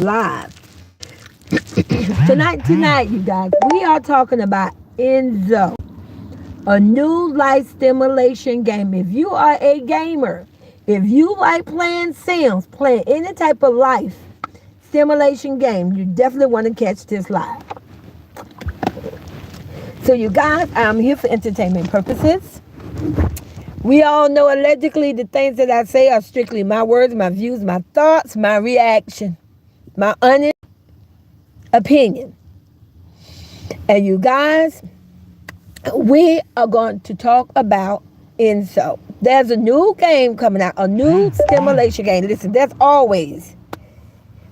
live. Tonight, you guys, we are talking about Inzol, a new life stimulation game. If you are a gamer, if you like playing Sims, playing any type of life stimulation game, you definitely want to catch this live. So, you guys, I'm here for entertainment purposes. We all know allegedly the things that I say are strictly my words, my views, my thoughts, my reaction, my honest opinion. And you guys, we are going to talk about Inzol. There's a new game coming out, a new stimulation game. Listen, there's always,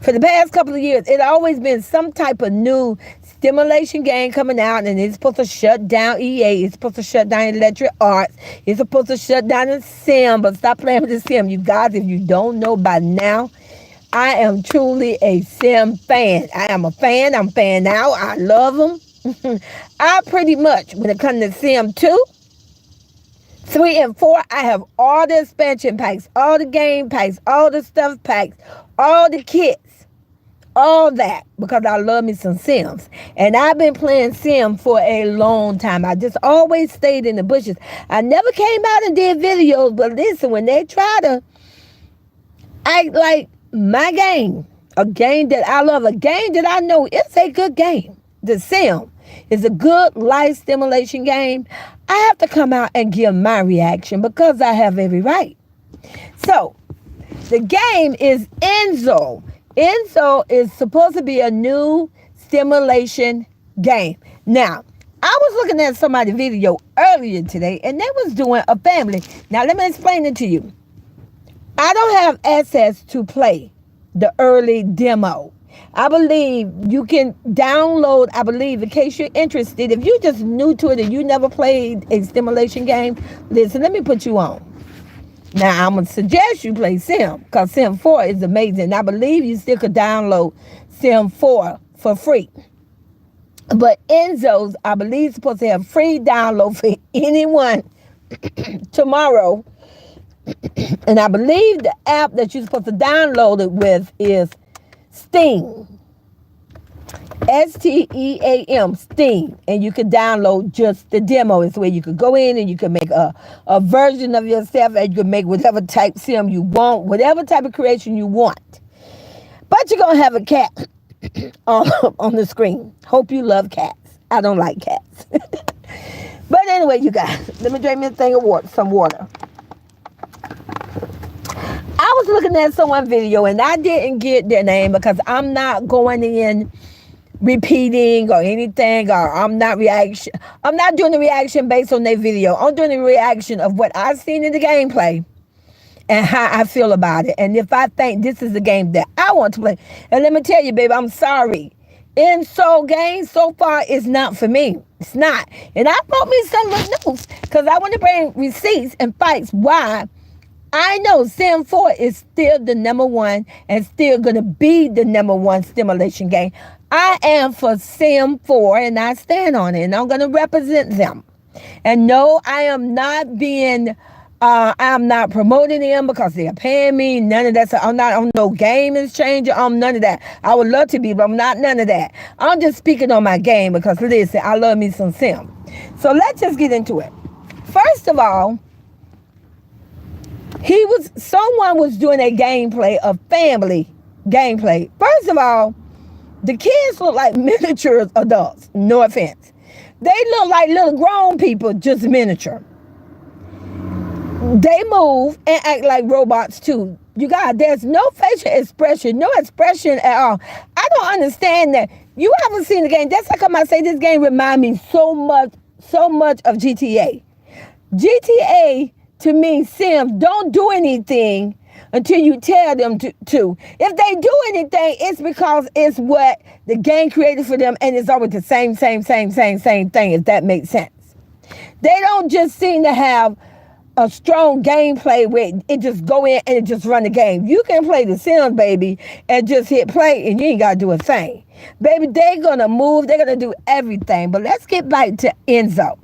for the past couple of years, it always been some type of new stimulation game coming out, and it's supposed to shut down EA. It's supposed to shut down Electric Arts. It's supposed to shut down the Sim, but stop playing with the Sim. You guys, if you don't know by now, I am truly a Sim fan. I am a fan. I'm a fan now. I love them. I pretty much, when it comes to Sim 2, 3, and 4, I have all the expansion packs, all the game packs, all the stuff packs, all the kits. All that because I love me some Sims. And I've been playing Sim for a long time. I just always stayed in the bushes. I never came out and did videos, but listen, when they try to act like my game, a game that I love, a game that I know it's a good game, the Sim is a good life stimulation game, I have to come out and give my reaction because I have every right. So, the game is Inzol. Inzol is supposed to be a new stimulation game. Now, I was looking at somebody's video earlier today, and they was doing a family. Now, let me explain it to you. I don't have access to play the early demo. I believe you can download, in case you're interested. If you're just new to it and you never played a stimulation game, listen, let me put you on. Now, I'm going to suggest you play Sim because Sim 4 is amazing. I believe you still could download Sim 4 for free. But Inzol's, I believe, is supposed to have free download for anyone tomorrow. And I believe the app that you're supposed to download it with is Steam. Steam, Steam, and you can download just the demo. It's where you could go in and you can make a version of yourself, and you can make whatever type Sim you want, whatever type of creation you want. But you're going to have a cat on the screen. Hope you love cats. I don't like cats. But anyway, you guys, let me drink me a thing of water, some water. I was looking at someone's video, and I didn't get their name because I'm not going in repeating or anything, or I'm not doing the reaction based on their video. I'm doing the reaction of what I've seen in the gameplay and how I feel about it, and if I think this is the game that I want to play. And let me tell you, baby, I'm sorry, Inzol game so far is not for me. It's not. And I bought me some little notes because I want to bring receipts and facts why I know Sim 4 is still the number one and still going to be the number one stimulation game. I am for Sim 4 and I stand on it, and I'm going to represent them. And no, I am not promoting them because they're paying me. None of that. So I'm not on no game is changer. I'm none of that. I would love to be, but I'm not none of that. I'm just speaking on my game because listen, I love me some Sim. So let's just get into it. First of all, someone was doing a gameplay of family gameplay. First of all, the kids look like miniature adults. No offense. They look like little grown people, just miniature. They move and act like robots too. You guys, there's no facial expression, no expression at all. I don't understand that. You haven't seen the game. That's how come I say this game reminds me so much of GTA. GTA, to me, Sims don't do anything until you tell them to. If they do anything, it's because it's what the game created for them, and it's always the same thing, if that makes sense. They don't just seem to have a strong gameplay where it just go in and it just run the game. You can play the Sims, baby, and just hit play, and you ain't got to do a thing. Baby, they're going to move. They're going to do everything. But let's get back to Inzol.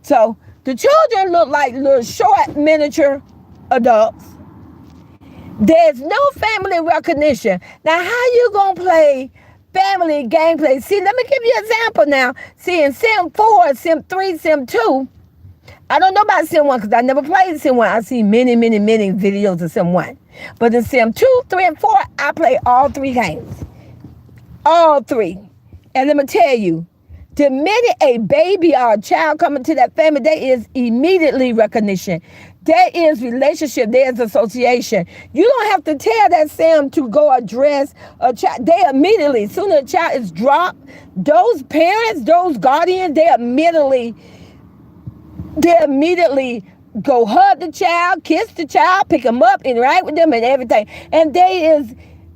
So the children look like little short miniature adults. There's no family recognition. Now, how you going to play family gameplay? See, let me give you an example now. See, in Sim 4, Sim 3, Sim 2, I don't know about Sim 1 because I never played Sim 1. I see many, many, many videos of Sim 1. But in Sim 2, 3, and 4, I play all three games. All three. And let me tell you, the minute a baby or a child coming to that family, there is immediately recognition. There is relationship. There's association. You don't have to tell that Sim to go address a child. They immediately, as soon as a child is dropped, those parents, those guardians, they immediately go hug the child, kiss the child, pick them up, interact with them and everything. And there is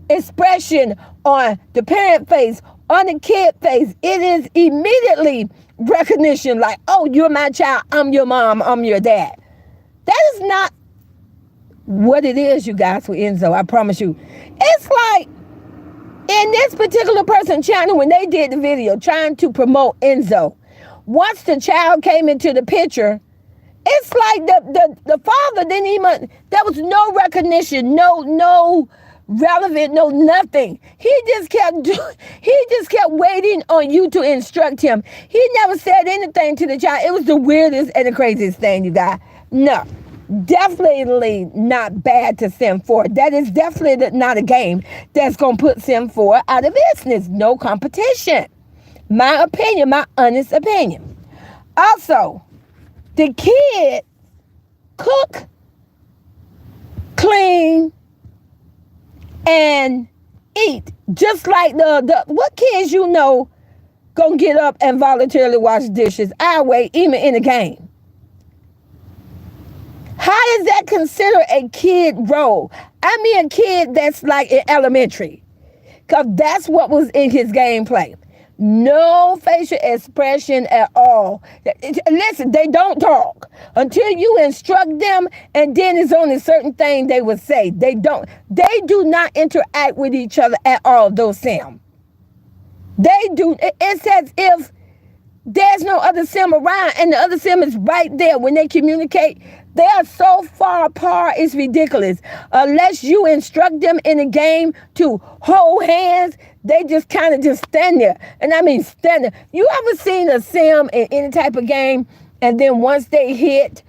expression on the parent face, on the kid face. It is immediately recognition like, oh, you're my child, I'm your mom, I'm your dad. That is not what it is, you guys, with Inzol, I promise you. It's like, in this particular person's channel, when they did the video trying to promote Inzol, once the child came into the picture, it's like the father didn't even, there was no recognition, no relevant, no nothing. He just kept waiting on you to instruct him. He never said anything to the child. It was the weirdest and the craziest thing, you guys. No, definitely not bad to Sim 4. That is definitely not a game that's going to put Sim 4 out of business. No competition. My opinion, my honest opinion. Also, the kid cook, clean, and eat. Just like the what kids you know gonna get up and voluntarily wash dishes our way, even in the game? How is that considered a kid role? I mean a kid that's like in elementary. Because that's what was in his gameplay. No facial expression at all. Listen, they don't talk until you instruct them, and then it's only certain things they will say. They do not interact with each other at all, those Sim. They do. It's as if there's no other Sim around, and the other Sim is right there. When they communicate, they are so far apart, it's ridiculous. Unless you instruct them in a game to hold hands, they just kind of just stand there. And I mean stand there. You ever seen a Sim in any type of game, and then once they hit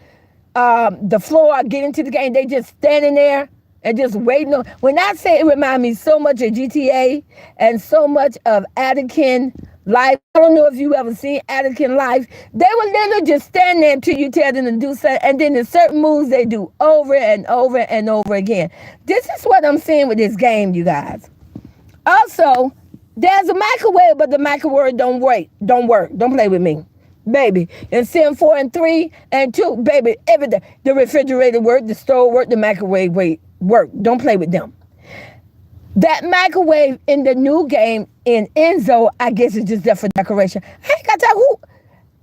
the floor or get into the game, they just standing there and just waiting on. When I say it reminds me so much of GTA and so much of Anakin Life. I don't know if you ever seen Anakin Life. They will literally just stand there until you tell them to do something, and then there's certain moves they do over and over and over again. This is what I'm seeing with this game, you guys. Also, there's a microwave, but the microwave don't work. Don't play with me. Baby, in Sim 4 and 3 and 2, baby, everything. The refrigerator work, the stove work, the microwave work. Don't play with them. That microwave in the new game in Inzol, I guess it's just there for decoration. I ain't got time.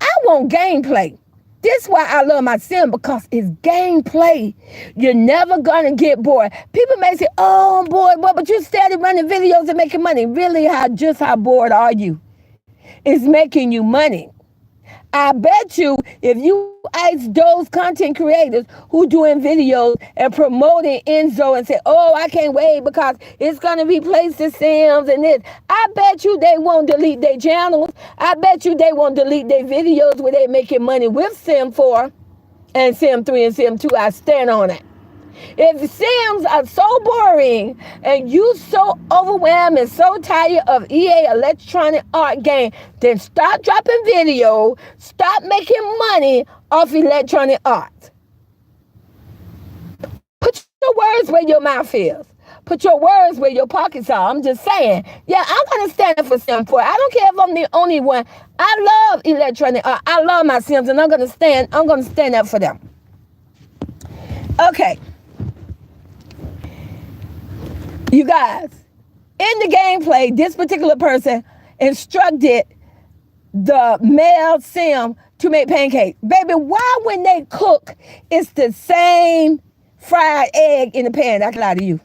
I want gameplay. This is why I love my Sim, because it's gameplay. You're never gonna get bored. People may say, "Oh, I'm bored," but you started running videos and making money. Really, how bored are you? It's making you money. I bet you if you ask those content creators who doing videos and promoting Inzol and say, "Oh, I can't wait because it's going to replace the Sims and this," I bet you they won't delete their channels. I bet you they won't delete their videos where they're making money with Sim 4 and Sim 3 and Sim 2. I stand on it. If Sims are so boring and you so overwhelmed and so tired of EA electronic art game, then stop dropping video, stop making money off electronic art. Put your words where your mouth is. Put your words where your pockets are. I'm just saying. Yeah, I'm going to stand up for Sim 4. I don't care if I'm the only one. I love electronic art. I love my Sims, and I'm going to stand up for them. Okay. You guys, in the gameplay, this particular person instructed the male Sim to make pancakes. Baby, why when they cook, it's the same fried egg in the pan? I can lie to you.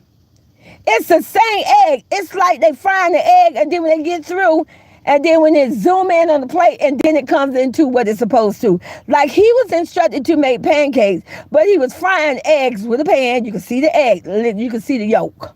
It's the same egg. It's like they frying the egg, and then when they get through And then when it zoom in on the plate, and then it comes into what it's supposed to. Like he was instructed to make pancakes, but he was frying eggs with a pan. You can see the egg. You can see the yolk.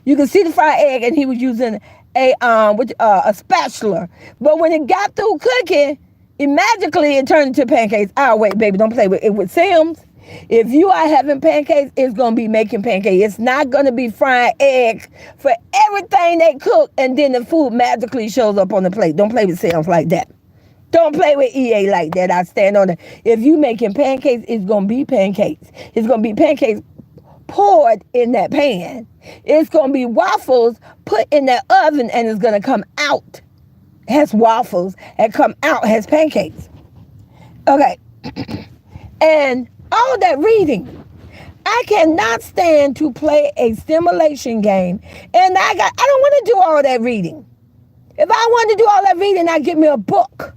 You can see the fried egg, and he was using a spatula. But when it got through cooking, it turned into pancakes. Oh, wait, baby, don't play with it with Sims. If you are having pancakes, it's going to be making pancakes. It's not going to be frying eggs for everything they cook, and then the food magically shows up on the plate. Don't play with Sims like that. Don't play with EA like that. I stand on it. If you making pancakes, it's going to be pancakes. It's going to be pancakes poured in that pan. It's going to be waffles put in that oven, and it's going to come out as waffles and come out as pancakes. Okay. And all that reading. I cannot stand to play a stimulation game. And I don't want to do all that reading. If I wanted to do all that reading, I'd get me a book.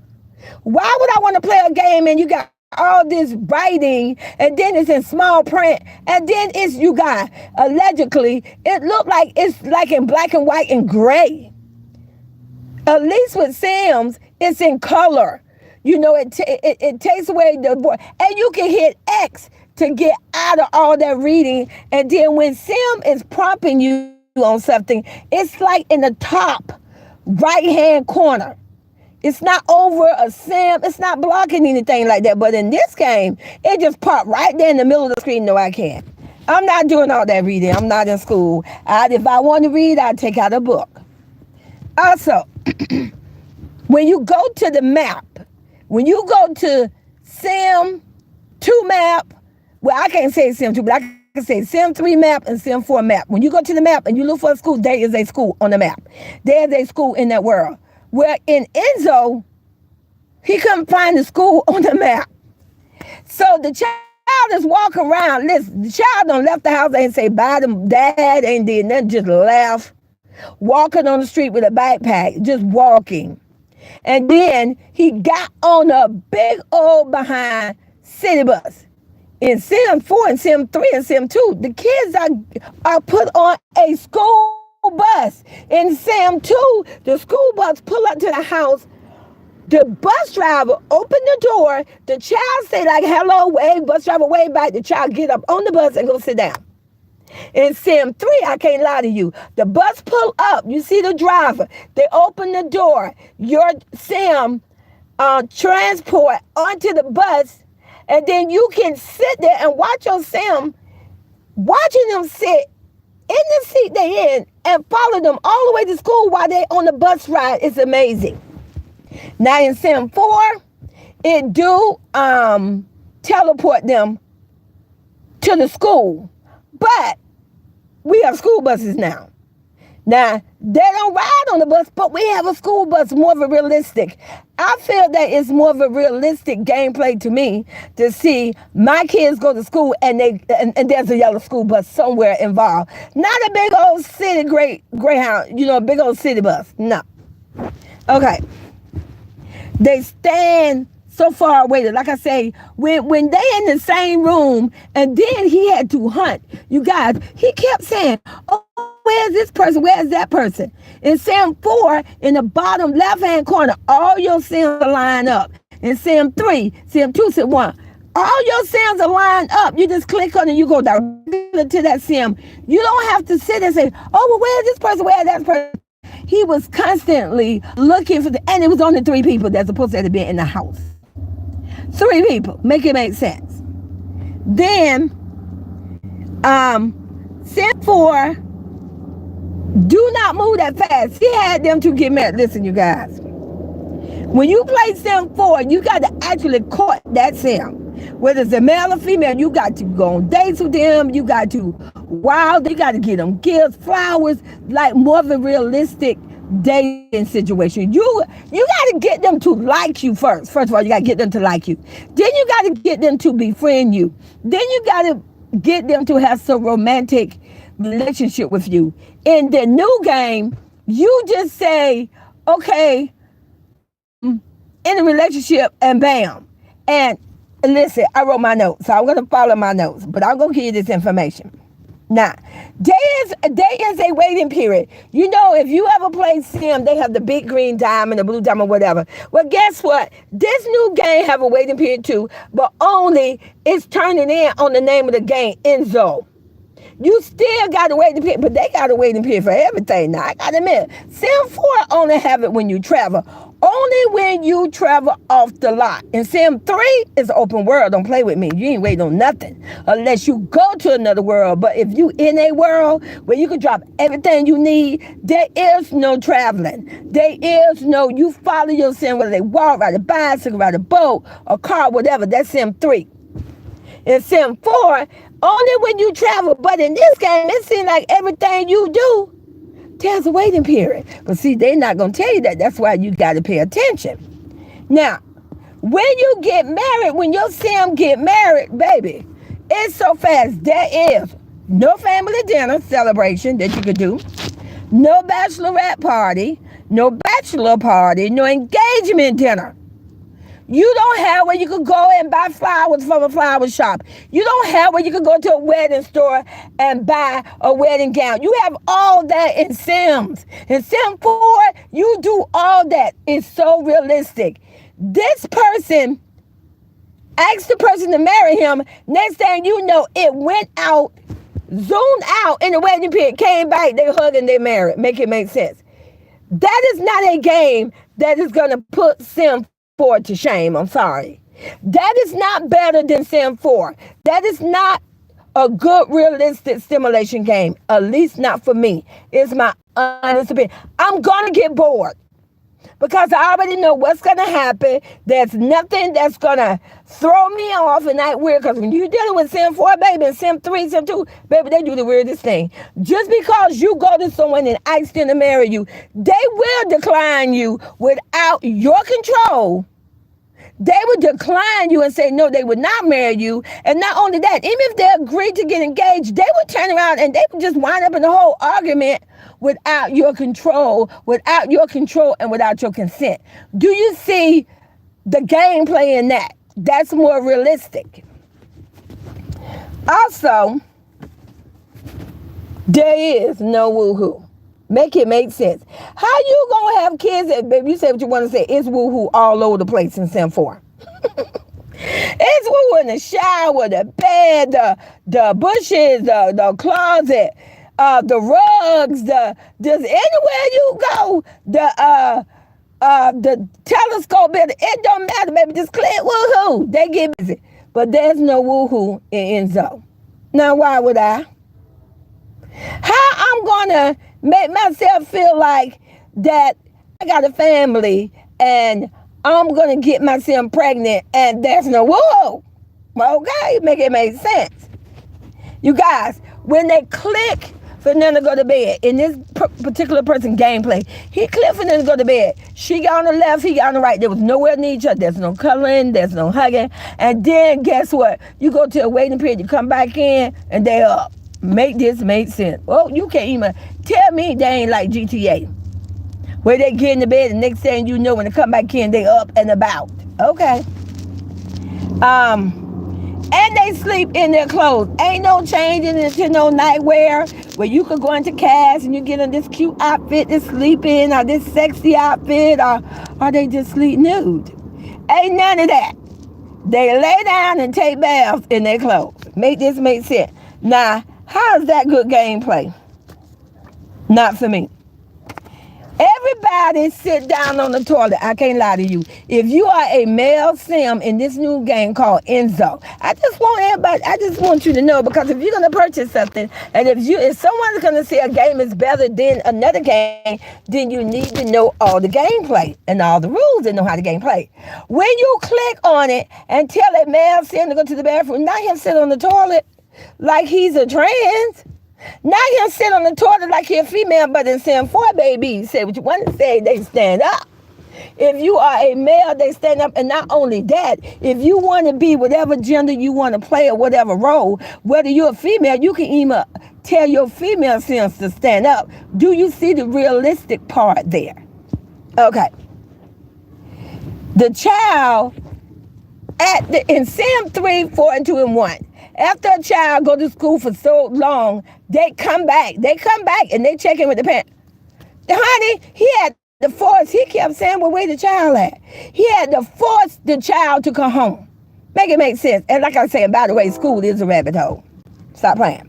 Why would I want to play a game and you got all this writing, and then it's in small print, and then you got, allegedly, it looked like it's like in black and white and gray. At least with Sims, it's in color. You know, it takes away the board. And you can hit X to get out of all that reading. And then when Sim is prompting you on something, it's like in the top right-hand corner. It's not over a Sim. It's not blocking anything like that. But in this game, it just popped right there in the middle of the screen. No, I can't. I'm not doing all that reading. I'm not in school. If I want to read, I'd take out a book. Also, when you go to the map, when you go to Sim 2 map, well, I can't say Sim 2, but I can say Sim 3 map and Sim 4 map. When you go to the map and you look for a school, there is a school on the map. There is a school in that world. Where in Inzol, he couldn't find the school on the map. So the child is walking around. Listen, the child done left the house and say bye to dad, ain't did nothing, just left. Walking on the street with a backpack, just walking. And then he got on a big old behind city bus. In Sim 4 and Sim 3 and Sim 2, the kids are put on a school bus. In Sim 2, the school bus pull up to the house. The bus driver open the door. The child say like, hello, wave. Bus driver wave back. The child get up on the bus and go sit down. In Sim 3, I can't lie to you. The bus pull up. You see the driver. They open the door. Your Sim transport onto the bus. And then you can sit there and watch your Sim, watching them sit in the seat they in and follow them all the way to school while they on the bus ride. It's amazing. Now in Sim 4, it do teleport them to the school. But we have school buses now. Now, they don't ride on the bus, but we have a school bus, more of a realistic. I feel that it's more of a realistic gameplay to me to see my kids go to school and there's a yellow school bus somewhere involved. Not a big old city Greyhound, a big old city bus. No. Okay. They stand so far away. Like I say, when they in the same room, and then he had to hunt. You guys, he kept saying, oh, where's this person? Where's that person? In Sim 4, in the bottom left-hand corner, all your Sims are lined up. In Sim 3, Sim 2, Sim 1, all your Sims are lined up. You just click on it, you go directly to that Sim. You don't have to sit and say, oh, well, where's this person? Where's that person? He was constantly looking for and it was only 3 people that's supposed to be in the house. 3 people. Make it make sense. Then, Sim 4, do not move that fast. He had them to get mad. Listen, you guys. When you play Sim 4, you got to actually court that Sim. Whether it's a male or female, you got to go on dates with them. You got to you got to get them gifts, flowers, like more of a realistic dating situation. You got to get them to like you first. First of all, you got to get them to like you. Then you got to get them to befriend you. Then you got to get them to have some romantic relationship with you. In the new game, you just say, okay, in a relationship, and bam. And listen, I wrote my notes, so I'm going to follow my notes, but I'm going to give you this information. Now, there is a waiting period. You know, if you ever play Sim, they have the big green diamond, the blue diamond, whatever. Well, guess what? This new game have a waiting period too, but only it's turning in on the name of the game, Inzol. You still got to wait period, but they got to wait period for everything. Now, I got to admit, Sim 4 only have it when you travel. Only when you travel off the lot. And Sim 3 is open world. Don't play with me. You ain't waiting on nothing unless you go to another world. But if you in a world where you can drop everything you need, there is no traveling. There is no, you follow your Sim, whether they walk, ride a bicycle, ride a boat, a car, whatever. That's Sim 3. In Sim 4, only when you travel. But in this game, it seems like everything you do, there's a waiting period. But see, they're not going to tell you that. That's why you got to pay attention. Now, when you get married, when your Sim get married, baby, it's so fast. There is no family dinner celebration that you could do. No bachelorette party. No bachelor party. No engagement dinner. You don't have where you could go and buy flowers from a flower shop. You don't have where you could go to a wedding store and buy a wedding gown. You have all that in Sims. In Sim 4, you do all that. It's so realistic. This person asked the person to marry him. Next thing you know, it went out, zoomed out in the wedding period, came back, they hug and they married. Make it make sense. That is not a game that is going to put Sim 4 to shame. I'm sorry. That is not better than Sim 4. That is not a good realistic simulation game, at least not for me. It's my honest opinion. I'm gonna get bored because I already know what's gonna happen. There's nothing that's gonna throw me off and act weird, because when you're dealing with Sim 4, baby, and Sim 3, Sim 2, baby, they do the weirdest thing. Just because you go to someone and ask them to marry you, they will decline you without your control. They would decline you and say, no, they would not marry you. And not only that, even if they agreed to get engaged, they would turn around and they would just wind up in the whole argument without your control, and without your consent. Do you see the gameplay in that? That's more realistic. Also, there is no woohoo. Make it make sense. How you gonna have kids that, baby, you say what you want to say, it's woohoo all over the place in Sim 4. It's woohoo in the shower, the bed, the bushes, the closet, the rugs, just anywhere you go, the telescope, it don't matter, baby, just click woohoo. They get busy. But there's no woohoo in Inzol. Now, why would I? How I'm gonna make myself feel like that I got a family and I'm gonna get myself pregnant and there's no whoa? Okay, make it make sense. You guys, when they click for them to go to bed, in this particular person gameplay, he clicked for them to go to bed. She got on the left, he got on the right. There was nowhere near each other. There's no cuddling, there's no hugging. And then guess what? You go to a waiting period, you come back in and they up. Make this make sense. Well, you can't even tell me they ain't like GTA, where they get in the bed and next thing you know, when they come back in, they up and about. Okay. And they sleep in their clothes. Ain't no changing into no nightwear where you could go into cast and you get in this cute outfit to sleep in, or this sexy outfit, or they just sleep nude. Ain't none of that. They lay down and take baths in their clothes. Make this make sense. Now, how is that good gameplay? Not for me. Everybody sit down on the toilet. I can't lie to you. If you are a male sim in this new game called Inzol, I just want you to know, because if you're going to purchase something, and if someone's going to say a game is better than another game, then you need to know all the gameplay and all the rules and know how the game play. When you click on it and tell a male sim to go to the bathroom, not him sit on the toilet like he's a trans. Not him sit on the toilet like he's a female, but in Sim 4, baby, say what you want to say, they stand up. If you are a male, they stand up. And not only that, if you want to be whatever gender you want to play or whatever role, whether you're a female, you can even tell your female Sims to stand up. Do you see the realistic part there? Okay. The child in Sim 3, 4, and 2, and 1, After a child go to school for so long, they come back. They come back and they check in with the parent. Honey, he had to force, he kept saying, well, where the child at? He had to force the child to come home. Make it make sense. And like I was saying, by the way, school is a rabbit hole. Stop playing.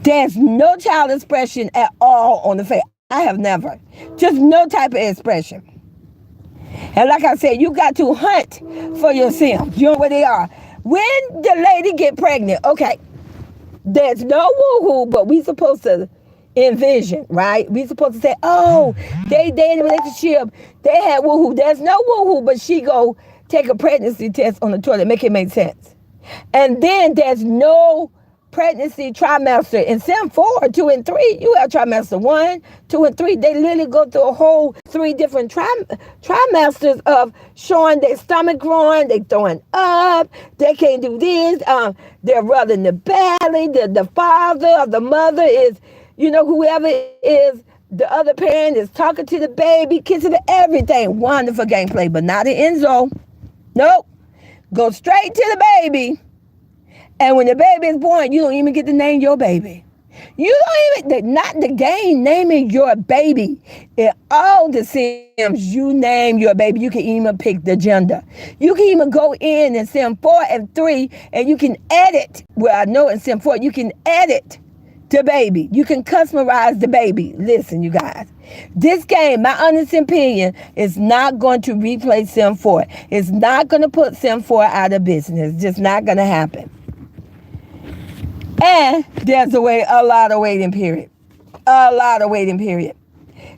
There's no child expression at all on the face. I have never. Just no type of expression. And like I said, you got to hunt for your Sims. You know where they are. When the lady get pregnant, okay, there's no woo-hoo, but we supposed to envision, right? We supposed to say, oh, they in a relationship, they had woo-hoo. There's no woo-hoo, but she go take a pregnancy test on the toilet. Make it make sense. And then there's no pregnancy trimester. In Sim 4, 2, and 3, you have trimester 1, 2, and 3. They literally go through a whole 3 different trimesters of showing their stomach growing, they throwing up, they can't do this, they're rubbing the belly, the father or the mother is, whoever is the other parent is talking to the baby, kissing it, everything. Wonderful gameplay, but not in Inzol. Nope. Go straight to the baby. And when the baby is born, you don't even get to name your baby. You don't even, not the game, naming your baby. In all the Sims, you name your baby. You can even pick the gender. You can even go in Sim 4 and 3, and you can edit. Well, I know in Sim 4, you can edit the baby. You can customize the baby. Listen, you guys. This game, my honest opinion, is not going to replace Sim 4. It's not going to put Sim 4 out of business. It's just not going to happen. And there's a lot of waiting period. A lot of waiting period.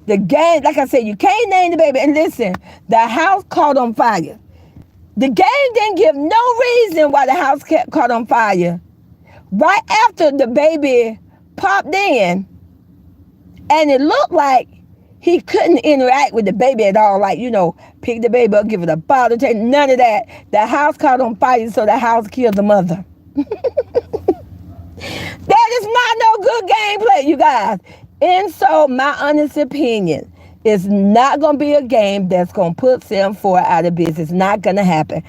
The game, like I said, you can't name the baby. And listen, the house caught on fire. The game didn't give no reason why the house caught on fire. Right after the baby popped in, and it looked like he couldn't interact with the baby at all. Like, pick the baby up, give it a bottle, take none of that. The house caught on fire, so the house killed the mother. That is not no good gameplay, you guys. And so, my honest opinion, it's not going to be a game that's going to put Sim 4 out of business. It's not going to happen.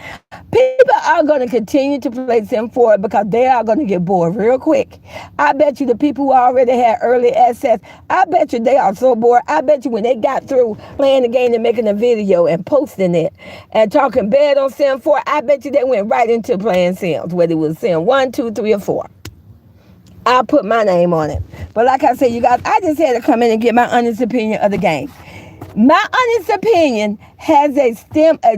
People are going to continue to play Sim 4 because they are going to get bored real quick. I bet you the people who already had early access, I bet you they are so bored. I bet you when they got through playing the game and making a video and posting it and talking bad on Sim 4, I bet you they went right into playing Sims, whether it was Sim 1, 2, 3, or 4. I'll put my name on it. But like I said, you guys, I just had to come in and get my honest opinion of the game. My honest opinion has a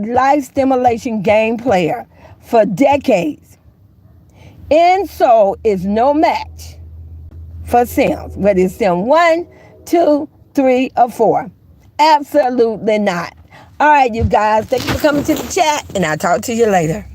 life stimulation game player for decades. Inzol is no match for Sims, whether it's Sim 1, 2, 3, or 4. Absolutely not. All right, you guys, thank you for coming to the chat, and I'll talk to you later.